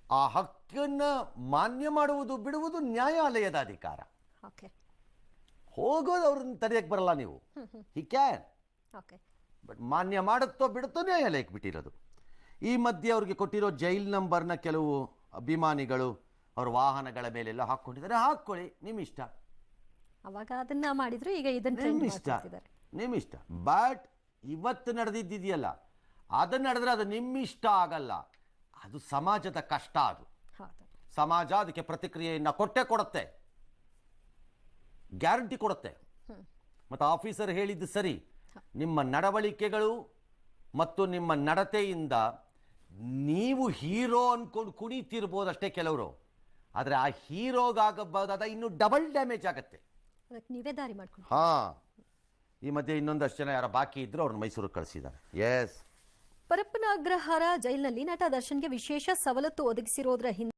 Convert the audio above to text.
ಆ ಹಕ್ಕನ್ನು ಮಾನ್ಯ ಮಾಡುವುದು ಬಿಡುವುದು ನ್ಯಾಯಾಲಯದ ಅಧಿಕಾರ. ಓಕೆ, ಹೋಗೋದು ಅವ್ರನ್ನ ತಡೆಯಕ್ಕೆ ಬರಲ್ಲ ನೀವು. ಹಿ ಕ್ಯಾನ್, ಓಕೆ, ಬಟ್ ಮಾನ್ಯ ಮಾಡುತ್ತೋ ಬಿಡುತ್ತೋ ನ್ಯಾಯಾಲಯಕ್ಕೆ ಬಿಟ್ಟಿರೋದು. ಈ ಮಧ್ಯೆ ಅವ್ರಿಗೆ ಕೊಟ್ಟಿರೋ ಜೈಲ್ ನಂಬರ್ನ ಕೆಲವು ಅಭಿಮಾನಿಗಳು ಅವ್ರ ವಾಹನಗಳ ಮೇಲೆಲ್ಲ ಹಾಕ್ಕೊಂಡಿದ್ದಾರೆ. ಹಾಕ್ಕೊಳ್ಳಿ, ನಿಮ್ಮ ಇಷ್ಟ, ಅವಾಗ ಅದನ್ನ ಮಾಡಿದ್ರು, ಈಗ ಇದನ್ನ ನಿಮ್ಮ ಇಷ್ಟ, ನಿಮ್ಮ ಇಷ್ಟ. ಬಟ್ ಇವತ್ತು ನಡೆದಿದ್ದಿದೆಯಲ್ಲ, ಅದನ್ನ ನಡೆದ್ರೆ ಅದು ನಿಮ್ಮ ಇಷ್ಟ ಆಗಲ್ಲ, ಅದು ಸಮಾಜದ ಕಷ್ಟ. ಅದು ಸಮಾಜ ಅದಕ್ಕೆ ಪ್ರತಿಕ್ರಿಯೆಯನ್ನು ಕೊಟ್ಟೇ ಕೊಡುತ್ತೆ, ಗ್ಯಾರಂಟಿ ಕೊಡುತ್ತೆ. ಮತ್ತು ಆಫೀಸರ್ ಹೇಳಿದ್ದು ಸರಿ, ನಿಮ್ಮ ನಡವಳಿಕೆಗಳು ಮತ್ತು ನಿಮ್ಮ ನಡತೆಯಿಂದ ನೀವು ಹೀರೋ ಅನ್ಕೊಂಡು ಕುಣಿತಿರ್ಬೋದಷ್ಟೇ ಕೆಲವರು, ಆದರೆ ಆ ಹೀರೋಗಾಗಬಹುದಾದ ಇನ್ನೂ ಡಬಲ್ ಡ್ಯಾಮೇಜ್ ಆಗುತ್ತೆ. ನೀವೇ ದಾರಿ ಮಾಡ್ಕೊಂಡು. ಹಾಂ, ಈ ಮಧ್ಯೆ ಇನ್ನೊಂದಷ್ಟು ಜನ ಯಾರು ಬಾಕಿ ಇದ್ರು ಅವ್ರನ್ನ ಮೈಸೂರಿಗೆ ಕಳಿಸಿದ್ದಾರೆ. ಎಸ್, ಪರಪ್ಪನ ಅಗ್ರಹಾರ ಜೈಲಿನಲ್ಲಿ ನಟ ದರ್ಶನ್ಗೆ ವಿಶೇಷ ಸವಲತ್ತು ಒದಗಿಸಿರೋದ್ರ